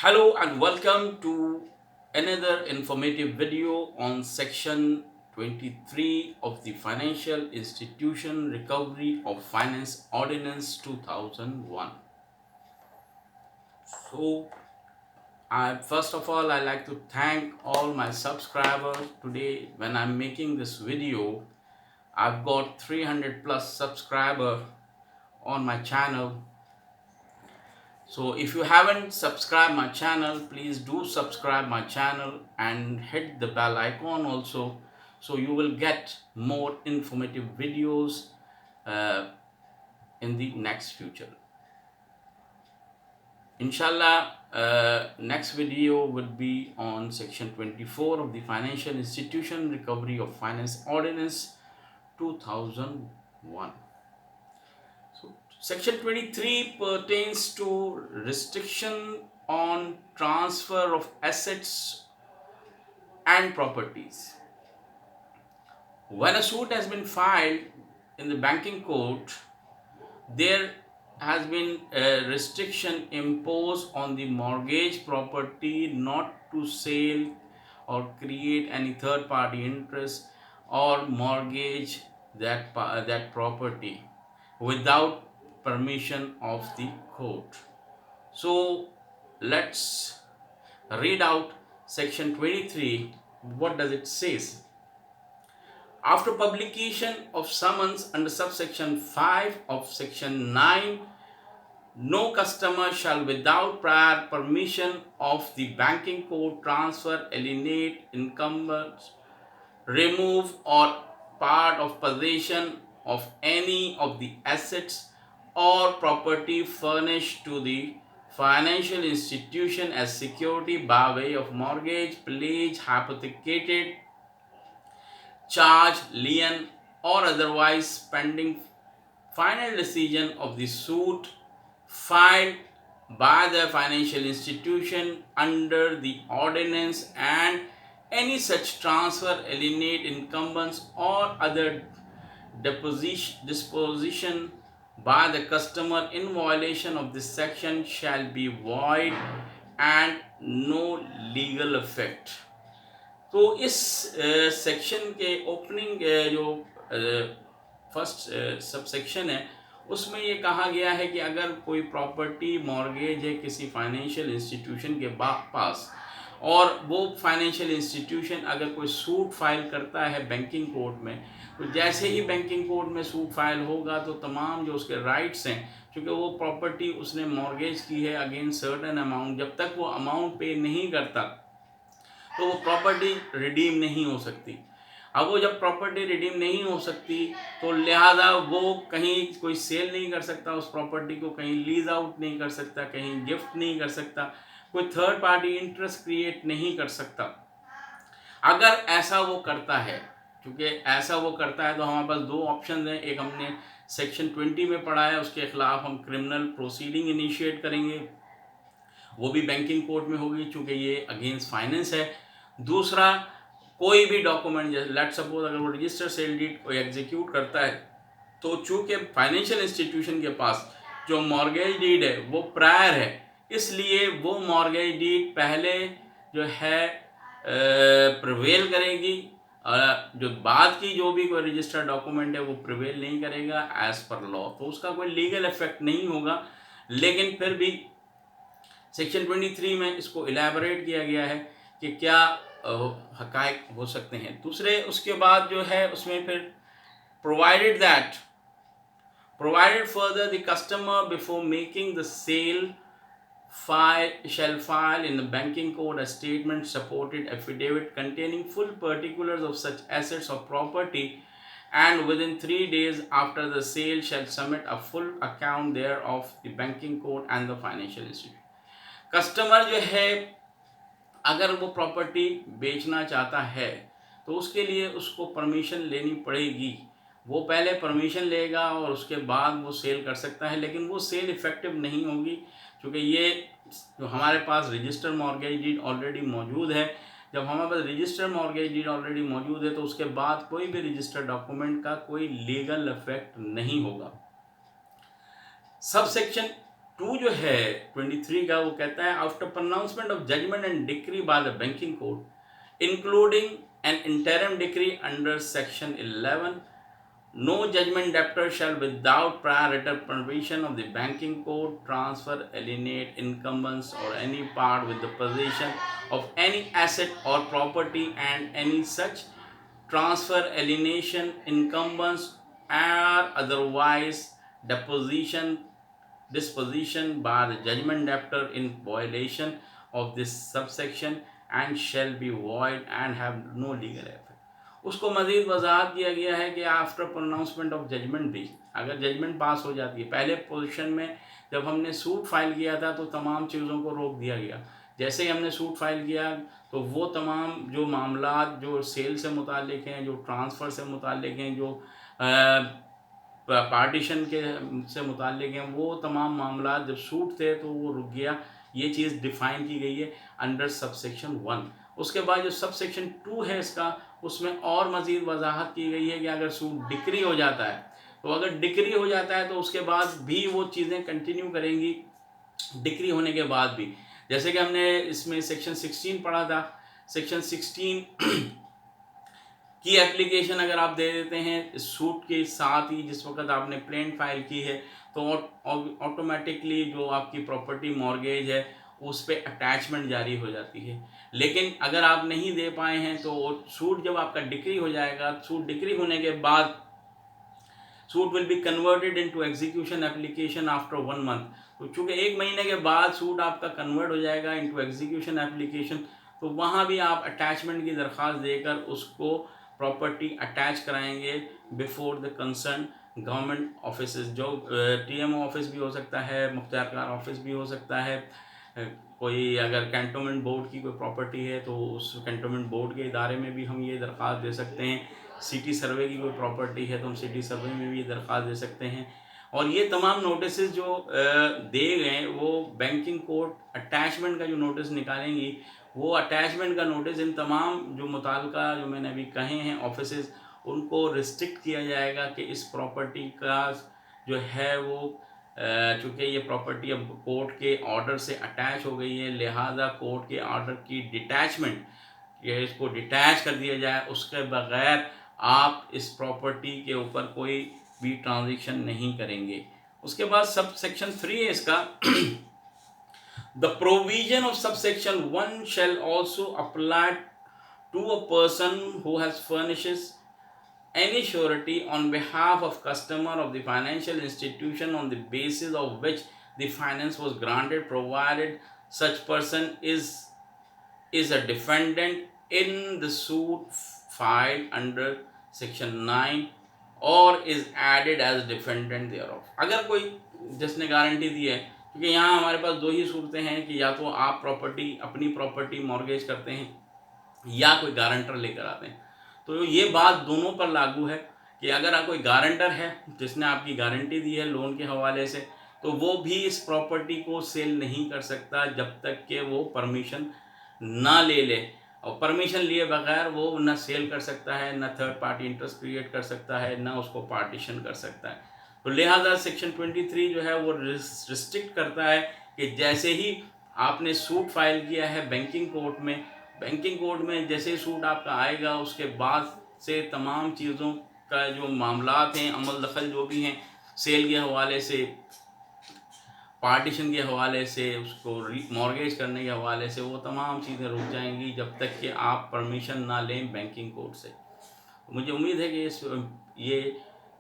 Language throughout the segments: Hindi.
Hello and welcome to another informative video on section 23 of the Financial Institution Recovery of Finance Ordinance 2001. So, first of all, I like to thank all my subscribers. Today, when I'm making this video, I've got 300 plus subscribers on my channel. So if you haven't subscribed my channel, please do subscribe my channel and hit the bell icon also, so you will get more informative videos uh, in the next future. Inshallah, next video will be on section 24 of the Financial Institution Recovery of Finance Ordinance 2001. So, section 23 pertains to restriction on transfer of assets and properties. When a suit has been filed in the banking court, there has been a restriction imposed on the mortgage property not to sell or create any third party interest or mortgage that property without permission of the court. So let's read out section 23. What does it says? After publication of summons under subsection 5 of section 9, no customer shall without prior permission of the banking court transfer, alienate, encumbrance, remove or part of possession of any of the assets or property furnished to the financial institution as security by way of mortgage, pledge, hypothecated, charge, lien, or otherwise pending final decision of the suit filed by the financial institution under the ordinance, and any such transfer, alienate, incumbents, or other disposition by the customer in violation of this section shall be void and no legal effect. तो इस सेक्शन के ओपनिंग जो फर्स्ट सब सेक्शन है, उसमें ये कहा गया है कि अगर कोई प्रॉपर्टी मॉर्गेज है किसी फाइनेंशियल इंस्टीट्यूशन के पास, और वो फाइनेंशियल इंस्टीट्यूशन अगर कोई सूट फाइल करता है बैंकिंग कोर्ट में, तो जैसे ही बैंकिंग कोर्ट में सूट फाइल होगा तो तमाम जो उसके राइट्स हैं, क्योंकि वो प्रॉपर्टी उसने मॉर्गेज की है अगेंस्ट सर्टेन अमाउंट, जब तक वो अमाउंट पे नहीं करता तो वो प्रॉपर्टी रिडीम नहीं हो सकती। अब वो जब प्रॉपर्टी रिडीम नहीं हो सकती तो लिहाजा वो कहीं कोई सेल नहीं कर सकता, उस प्रॉपर्टी को कहीं लीज आउट नहीं कर सकता, कहीं गिफ्ट नहीं कर सकता, कोई थर्ड पार्टी इंटरेस्ट क्रिएट नहीं कर सकता। अगर ऐसा वो करता है, क्योंकि ऐसा वो करता है तो हमारे पास दो ऑप्शन हैं। एक हमने सेक्शन 20 में पढ़ा है, उसके खिलाफ हम क्रिमिनल प्रोसीडिंग इनिशिएट करेंगे, वो भी बैंकिंग कोर्ट में होगी चूँकि ये अगेंस्ट फाइनेंस है। दूसरा, कोई भी डॉक्यूमेंट, जैसे लेट सपोज अगर वो रजिस्टर सेल डीड को एग्जीक्यूट करता है, तो चूँकि फाइनेंशियल इंस्टीट्यूशन के पास जो मॉर्गेज डीड है वो प्रायर है, इसलिए वो मॉर्गेज डीड पहले जो है प्रिवेल करेगी, जो बाद की जो भी कोई रजिस्टर्ड डॉक्यूमेंट है वो प्रिवेल नहीं करेगा एज पर लॉ, तो उसका कोई लीगल इफेक्ट नहीं होगा। लेकिन फिर भी सेक्शन 23 में इसको इलेबोरेट किया गया है कि क्या हकायक हो सकते हैं। दूसरे उसके बाद जो है उसमें फिर provided further the customer before making the sale shall file in the banking code a statement supported affidavit containing full particulars of such assets or property, and within 3 days after the sale shall submit a full account thereof the banking code and the financial institution। Customer जो है अगर वो प्रॉपर्टी बेचना चाहता है तो उसके लिए उसको परमिशन लेनी पड़ेगी। वो पहले परमिशन लेगा और उसके बाद वो सेल कर सकता है, लेकिन वो सेल इफ़ेक्टिव नहीं होगी क्योंकि ये जो हमारे पास रजिस्टर मॉर्गेज डीड ऑलरेडी मौजूद है। जब हमारे पास रजिस्टर मॉर्गेज डीड ऑलरेडी मौजूद है तो उसके बाद कोई भी रजिस्टर डॉक्यूमेंट का कोई लीगल इफेक्ट नहीं होगा। सब सेक्शन टू जो है 23 का, वो कहता है after pronouncement of judgment and decree by the banking court including an interim decree under section 11, no judgment debtor shall, without prior written permission of the banking court, transfer, alienate, incumbents, or any part with the possession of any asset or property, and any such transfer, alienation, incumbents, or otherwise disposition by the judgment debtor in violation of this subsection and shall be void and have no legal effect. उसको मज़ीद वजाहत दिया गया है कि आफ्टर प्रोनाउंसमेंट ऑफ जजमेंट भी, अगर जजमेंट पास हो जाती है, पहले पोजीशन में जब हमने सूट फाइल किया था तो तमाम चीज़ों को रोक दिया गया। जैसे ही हमने सूट फाइल किया तो वो तमाम जो मामलात जो सेल से मुतालिक हैं, जो ट्रांसफ़र से मुतालिक हैं, जो पार्टीशन के से मुतालिक हैं, वो तमाम मामला जब सूट थे तो वो रुक गया। ये चीज़ डिफ़ाइन की गई है अंडर सबसेक्शन 1। उसके बाद जो सबसेक्शन 2 है इसका, उसमें और मज़ीद वजाहत की गई है कि अगर सूट डिक्री हो जाता है, तो अगर डिक्री हो जाता है तो उसके बाद भी वो चीज़ें कंटिन्यू करेंगी डिक्री होने के बाद भी। जैसे कि हमने इसमें सेक्शन 16 पढ़ा था। सेक्शन 16 की एप्लीकेशन अगर आप दे देते हैं सूट के साथ ही, जिस वक्त आपने प्लेन फाइल की है, तो ऑटोमेटिकली जो आपकी प्रॉपर्टी मॉर्गेज है उस पर अटैचमेंट जारी हो जाती है। लेकिन अगर आप नहीं दे पाए हैं तो सूट जब आपका डिक्री हो जाएगा, सूट डिक्री होने के बाद suit will be converted into execution application after 1 month. तो चूँकि 1 महीने के बाद सूट आपका कन्वर्ट हो जाएगा इनटू एग्जीक्यूशन एप्लीकेशन, तो वहाँ भी आप अटैचमेंट की दरख्वास्त देकर उसको प्रॉपर्टी अटैच कराएंगे before the concern government office, जो टीएमओ ऑफिस भी हो सकता है, मुख्तियारकार ऑफिस भी हो सकता है। कोई अगर कैंटोनमेंट बोर्ड की कोई प्रॉपर्टी है तो उस कैंटोनमेंट बोर्ड के इदारे में भी हम ये दरख्वास्त दे सकते हैं। सिटी सर्वे की कोई प्रॉपर्टी है तो हम सिटी सर्वे में भी ये दरख्वास्त दे सकते हैं। और ये तमाम नोटिस जो दे गए वो बैंकिंग कोर्ट अटैचमेंट का जो नोटिस निकालेंगी, वो अटैचमेंट का नोटिस इन तमाम जो मुताल्लिका जो मैंने अभी कहे हैं ऑफिसेस, उनको रिस्ट्रिक्ट किया जाएगा कि इस प्रॉपर्टी का जो है वो चूँकि ये प्रॉपर्टी अब कोर्ट के ऑर्डर से अटैच हो गई है, लिहाजा कोर्ट के ऑर्डर की डिटैचमेंट, ये इसको डिटैच कर दिया जाए, उसके बगैर आप इस प्रॉपर्टी के ऊपर कोई भी ट्रांजेक्शन नहीं करेंगे। उसके बाद सब सेक्शन 3 है इसका The provision of subsection 1 shall also apply to a person who has furnishes any surety on behalf of customer of the financial institution on the basis of which the finance was granted, provided such person is a defendant in the suit filed under section 9 और is added as defendant thereof। अगर कोई जिसने गारंटी दी है, क्योंकि यहाँ हमारे पास दो ही सूरतें हैं कि या तो आप प्रॉपर्टी अपनी प्रॉपर्टी मॉर्गेज करते हैं या कोई गारंटर लेकर आते हैं। तो ये बात दोनों पर लागू है कि अगर आप कोई गारंटर है जिसने आपकी गारंटी दी है लोन के हवाले से, तो वो भी इस प्रॉपर्टी को सेल नहीं कर सकता जब तक कि वो परमिशन ना ले ले। और परमिशन लिए बगैर वो ना सेल कर सकता है, ना थर्ड पार्टी इंटरेस्ट क्रिएट कर सकता है, ना उसको पार्टीशन कर सकता है। तो लिहाजा सेक्शन 23 जो है वो रिस्ट्रिक्ट करता है कि जैसे ही आपने सूट फाइल किया है बैंकिंग कोर्ट में जैसे ही सूट आपका आएगा उसके बाद से तमाम चीज़ों का जो मामलात हैं, अमल दखल जो भी हैं, सेल के हवाले से, पार्टीशन के हवाले से, उसको मॉर्गेज करने के हवाले से, वो तमाम चीज़ें रुक जाएंगी जब तक कि आप परमिशन ना लें बैंकिंग कोर्ट से। मुझे उम्मीद है कि ये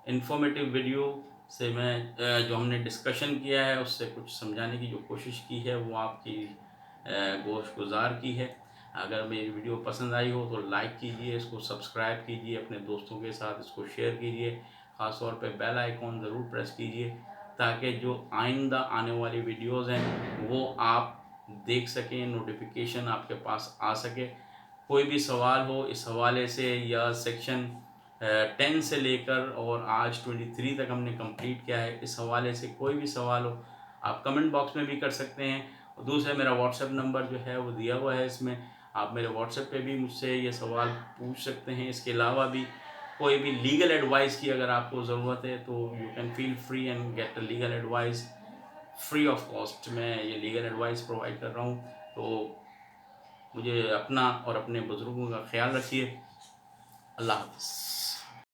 इन्फॉर्मेटिव वीडियो से मैं जो हमने डिस्कशन किया है उससे कुछ समझाने की जो कोशिश की है वो आपकी गोश गुजार की है। अगर मेरी वीडियो पसंद आई हो तो लाइक कीजिए, इसको सब्सक्राइब कीजिए, अपने दोस्तों के साथ इसको शेयर कीजिए, ख़ास तौर पे बेल आइकॉन ज़रूर प्रेस कीजिए ताकि जो आइंदा आने वाली वीडियोज़ हैं वो आप देख सकें, नोटिफिकेशन आपके पास आ सके। कोई भी सवाल हो इस हवाले से या सेक्शन 10 से लेकर और आज 23 तक हमने कंप्लीट किया है, इस हवाले से कोई भी सवाल हो आप कमेंट बॉक्स में भी कर सकते हैं। और दूसरा मेरा व्हाट्सएप नंबर जो है वो दिया हुआ है इसमें, आप मेरे व्हाट्सएप पे भी मुझसे ये सवाल पूछ सकते हैं। इसके अलावा भी कोई भी लीगल एडवाइस की अगर आपको ज़रूरत है तो you can feel free and get a legal advice free of cost मैं ये लीगल एडवाइस प्रोवाइड कर रहा हूँ। तो मुझे अपना और अपने बुज़ुर्गों का ख्याल रखिए। अल्लाह हाफ़िज़।